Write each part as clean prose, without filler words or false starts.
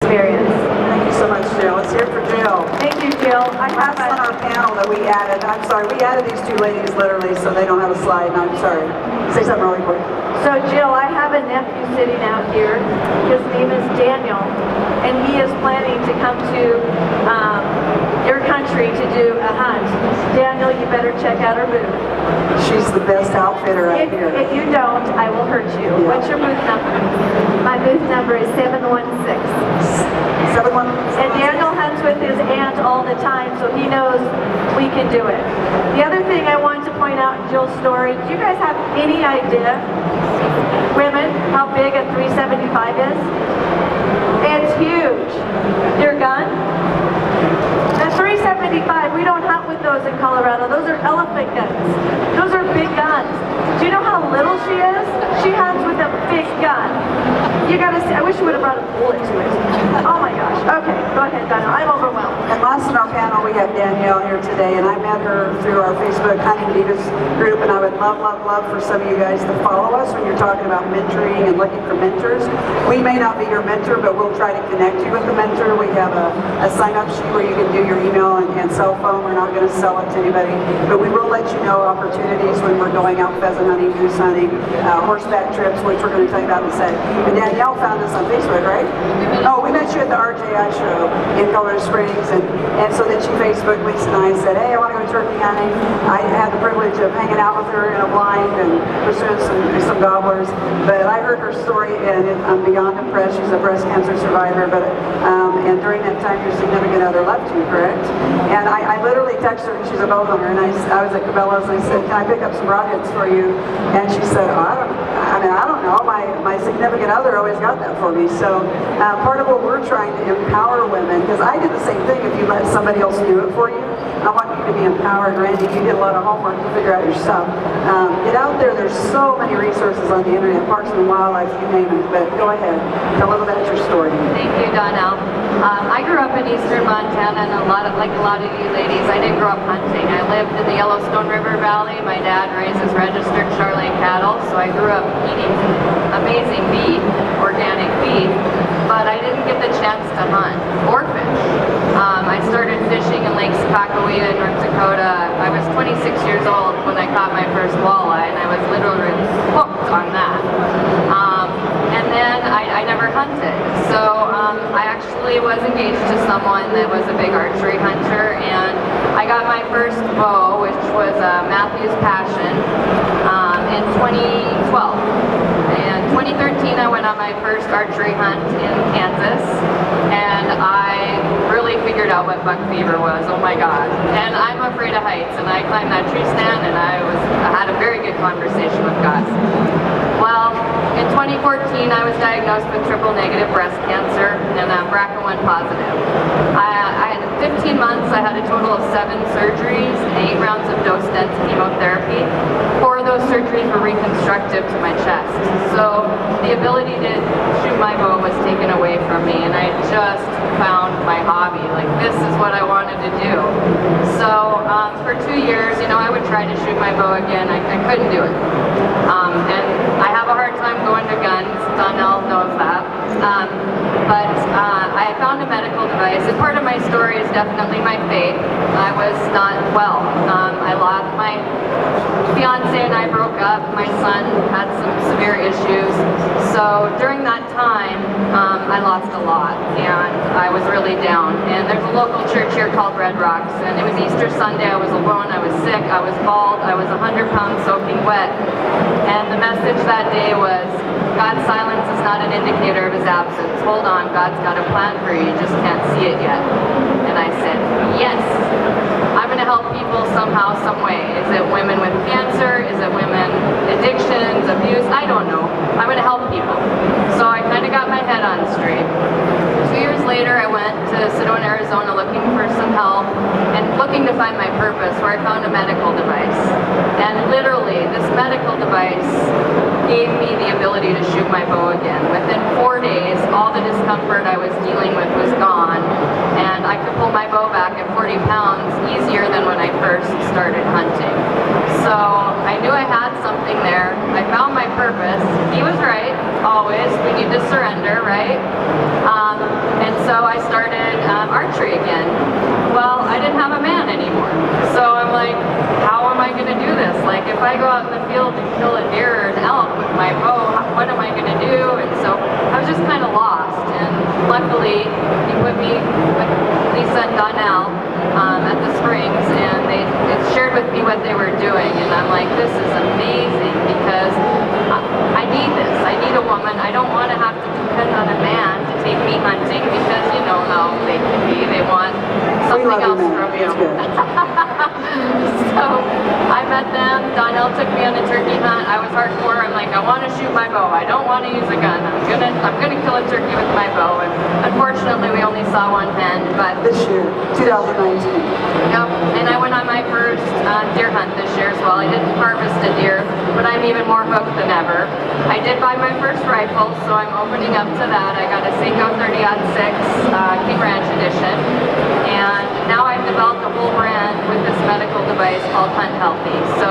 experience. Thank you so much, Jill. Let's hear it for Jill. Thank you, Jill. Last on our panel that we added, I'm sorry, we added these two ladies literally so they don't have a slide, and I'm sorry. Say something really quick. So Jill, I have a nephew sitting out here. His name is Daniel, and he is planning to come to your country to do a hunt. Daniel, you better check out her booth. She's the best outfitter out here. If you don't, I will hurt you. Yeah. What's your booth number? My booth number is 716. 7-1. And Daniel hunts with his aunt all the time, so he knows we can do it. The other thing I want to point out in Jill's story, do you guys have any idea, women, how big a 375 is? It's huge. Your gun? The 375, we don't hunt with those in Colorado. Those are elephant guns. Those are big guns. Do you know how little she is? She hunts with a big gun. You gotta see, I wish you would have brought a bullet to it. Oh my gosh. Okay, go ahead, Danielle. I'm overwhelmed. And last in our panel, we have Danielle here today, and I met her through our Facebook HuntNDivas group, and I would love, love, love for some of you guys to follow us when you're talking about mentoring and looking for mentors. We may not be your mentor, but we'll try to connect you with a mentor. We have a sign-up sheet where you can do your email and cell phone. We're not going to sell it to anybody, but we will let you know opportunities when we're going out pheasant hunting, goose hunting, horseback trips, which we're going to tell you about in a second. And Danielle found us on Facebook, right? Oh, we met you at the RJI show in Colorado Springs, and so then she Facebooked Lisa and I and said, hey, I want to go turkey hunting. I had the privilege of hanging out with her in a blind and pursuing some gobblers, but I heard her story and I'm beyond impressed. She's a breast cancer survivor, but and during that time your significant other left you, correct? And I literally texted her, and she's a bow hunter, and I was at Cabela's and I said, can I pick up some broadheads for you? And she said, oh, I don't know. My significant other always got that for me. So part of what we're trying to empower women, because I did the same thing if you let somebody else do it for you. I want you to be empowered, Randy. You did a lot of homework to figure out yourself. Get out there. There's so many resources on the internet, Parks and Wildlife, you name it. But go ahead. Tell a little about your story. Thank you, Danielle. I grew up in eastern Montana, and like a lot of you ladies, I didn't grow up hunting. I lived in the Yellowstone River Valley. My dad raises registered Charolais cattle, so I grew up eating amazing beef, organic beef, but I didn't get the chance to hunt or fish. I started fishing in Lake Sakakawea in North Dakota. I was 26 years old when I caught my first walleye, and I was literally hooked on that. And then I never hunted. So I actually was engaged to someone that was a big archery hunter, and I got my first bow, which was a Matthews Passion, in 2012. In 2013, I went on my first archery hunt in Kansas, and I really figured out what buck fever was. Oh my God. And I'm afraid of heights, and I climbed that tree stand, and I had a very good conversation with God. Well, in 2014, I was diagnosed with triple-negative breast cancer and BRCA1 positive. I had 15 months, I had a total of 7 surgeries and 8 rounds of dose-dense chemotherapy. 4 of those surgeries were reconstructive to my chest. So the ability to shoot my bow was taken away from me, and I just found my hobby. Like, this is what I wanted to do. So for 2 years, I would try to shoot my bow again. I couldn't do it. And I have a hard time going to guns. Danielle knows that. But I found a medical device, and part of my story is definitely my faith. I was not well. I lost my fiance, and I broke up. My son had some severe issues. So during that time, I lost a lot, and I was really down. And there's a local church here called Red Rocks, and it was Easter Sunday. I was alone, I was sick, I was bald, I was 100 pounds soaking wet. And the message that day was, God's silence is not an indicator of his absence. Hold on, God's got a plan for you, you just can't see it yet. And I said, yes, I'm going to help people somehow, some way. Is it women with cancer? Is it women addictions, abuse? I don't know. I'm going to help people. So I kind of got my head on straight. 2 years later, I went to Sedona, Arizona looking for some help and looking to find my purpose, where I found a medical device. And literally, this medical device gave me the ability to shoot my bow again. Within 4 days, all the discomfort I was dealing with was gone, and I could pull my bow back at 40 pounds easier than when I first started hunting. So I knew I had something there. I found my purpose. He was right, always. We need to surrender, right? And woman, I don't want to have to depend on a man to take me hunting because you know how they can be. They want something else from you. So I met them. Danielle took me on a turkey hunt. I was hardcore. I'm like, I want to shoot my bow. I don't want to use a gun. I'm gonna kill a turkey with my bow. And unfortunately, we only saw one hen. But This year, 2019. yep. And I went on my first deer hunt this year as well. I didn't harvest a deer, but I'm even more hooked than ever. I did buy my first rifle, so I'm opening up to that. I got a Seiko 30-06 King Ranch edition, and now I've developed a whole brand with this medical device called HuntNDivas. So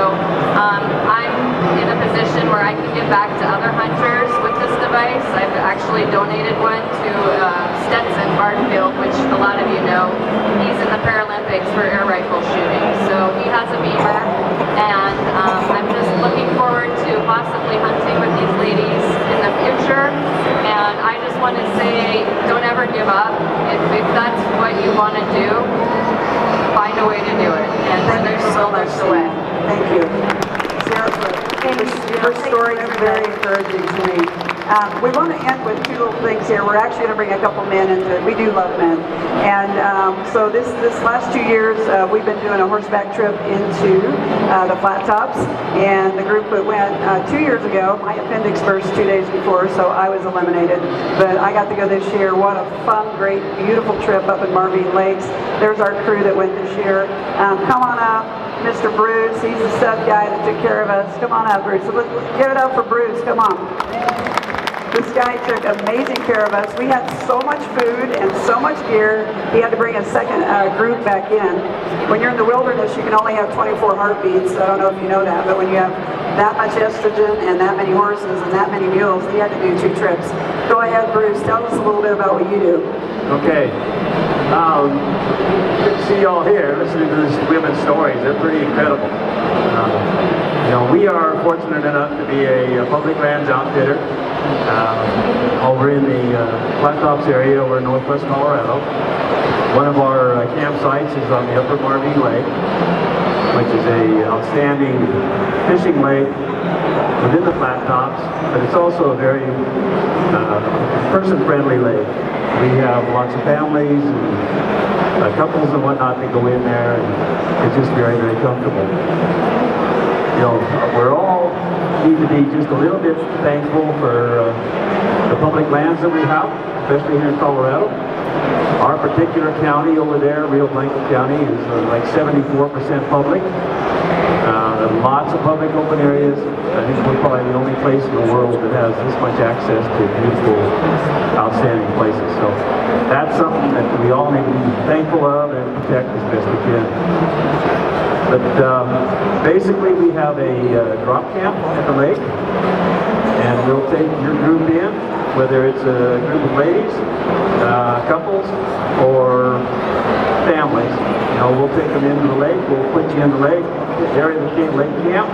I'm in a position where I can give back to other hunters with this device. I've actually donated one to Stetson Barfield, which a lot of you know. He's in the Paralympics for air rifle shooting. So he has a beaver, and I'm just looking forward to possibly hunting with these ladies in the future. And I just want to say, don't ever give up. If that's what you want to do, find a way to do it. And there's so much the way. Thank you. Seriously, your story is very encouraging to me. We want to end with two little things here. We're actually going to bring a couple men into it. We do love men. And so this last 2 years, we've been doing a horseback trip into the Flat Tops. And the group that went 2 years ago, my appendix burst 2 days before, so I was eliminated. But I got to go this year. What a fun, great, beautiful trip up in Marvine Lakes. There's our crew that went this year. Come on up. Mr. Bruce, he's the stud guy that took care of us. Come on up, Bruce. Let's give it up for Bruce. Come on. This guy took amazing care of us. We had so much food and so much gear. He had to bring a second group back in. When you're in the wilderness, you can only have 24 heartbeats. I don't know if you know that, but when you have that much estrogen and that many horses and that many mules, he had to do 2 trips. Go ahead, Bruce. Tell us a little bit about what you do. Okay. Good to see you all here, listening to these women's stories. They're pretty incredible. You know, we are fortunate enough to be a public lands outfitter over in the Flat Tops area over in northwest Colorado. One of our campsites is on the Upper Marvine Lake, which is a outstanding fishing lake within the Flat Tops, but it's also a very person-friendly lake. We have lots of families and couples and whatnot that go in there, and it's just very, very comfortable. You know, we're all need to be just a little bit thankful for the public lands that we have, especially here in Colorado. Our particular county over there, Rio Blanco County, is like 74% public. Lots of public open areas. I think we're probably the only place in the world that has this much access to beautiful, outstanding places. So that's something that we all need to be thankful of and protect as best we can. But basically we have a drop camp at the lake, and we'll take your group in, whether it's a group of ladies, couples, or families. You know, we'll take them into the lake, we'll put you in the lake, area of the lake camp.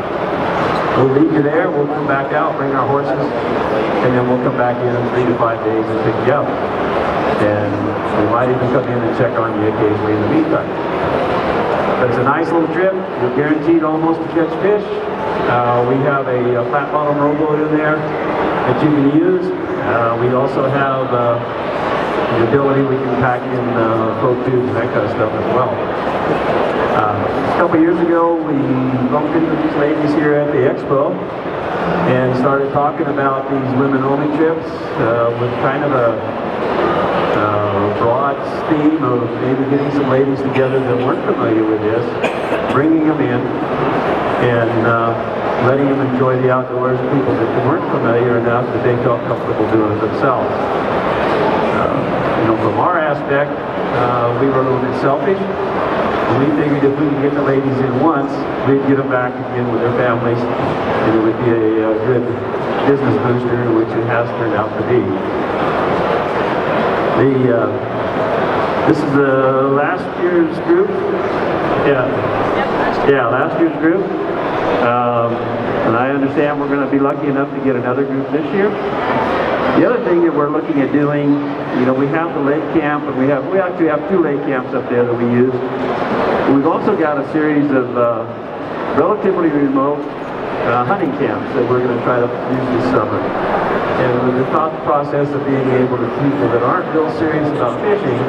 We'll leave you there, we'll come back out, bring our horses, and then we'll come back in 3 to 5 days and pick you up. And we might even come in and check on you occasionally in the meantime. But it's a nice little trip. You're guaranteed almost to catch fish. We have a flat bottom rowboat in there that you can use. We also have the ability we can pack in float tubes and that kind of stuff as well. A couple years ago, we bumped into these ladies here at the expo and started talking about these women-only trips with kind of a broad theme of maybe getting some ladies together that weren't familiar with this, bringing them in, and letting them enjoy the outdoors, people that weren't familiar enough that they felt comfortable doing it themselves. You know, from our aspect, we were a little bit selfish. We figured if we could get the ladies in once, we'd get them back again with their families, and it would be a good business booster, which it has turned out to be. This is the last year's group. Yeah, last year's group. And I understand we're going to be lucky enough to get another group this year. The other thing that we're looking at doing, you know, we have the lake camp, and we actually have 2 lake camps up there that we use. We've also got a series of relatively remote hunting camps that we're going to try to use this summer. And with the thought process of being able to people that aren't real serious about fishing,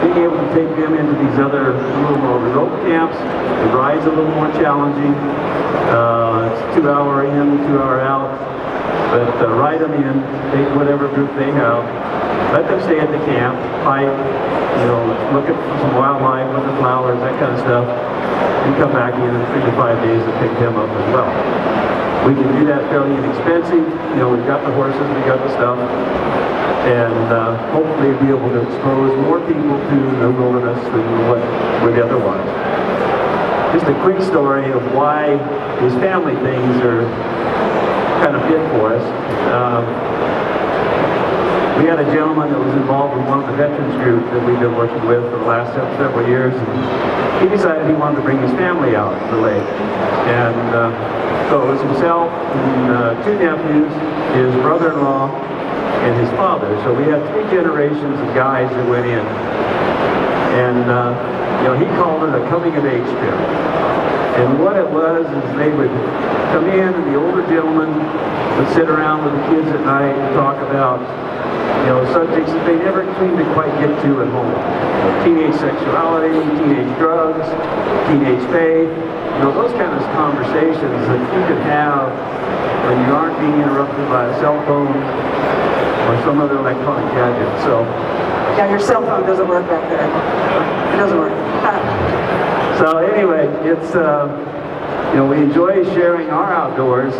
being able to take them into these other little more remote camps. The ride's a little more challenging. It's 2 hour in, 2 hour out. But ride them in, take whatever group they have, let them stay at the camp, hike, you know, look at some wildlife, look at flowers, that kind of stuff, and come back in 3 to 5 days and pick them up as well. We can do that fairly inexpensive. You know, we've got the horses, we've got the stuff, and hopefully be able to expose more people to the wilderness than what would otherwise. Just a quick story of why these family things are kind of fit for us. We had a gentleman that was involved in one of the veterans groups that we've been working with for the last several years. And he decided he wanted to bring his family out to the lake. And so it was himself and 2 nephews, his brother-in-law, and his father. So we had 3 generations of guys that went in. And you know, he called it a coming-of-age trip. And what it was is they would come in, and the older gentlemen would sit around with the kids at night and talk about, you know, subjects that they never seemed to quite get to at home. You know, teenage sexuality, teenage drugs, teenage faith, you know, those kind of conversations that you could have when you aren't being interrupted by a cell phone or some other electronic gadget. So, Yeah, your cell phone doesn't work back there. It doesn't work. so anyway, it's, you know, we enjoy sharing our outdoors.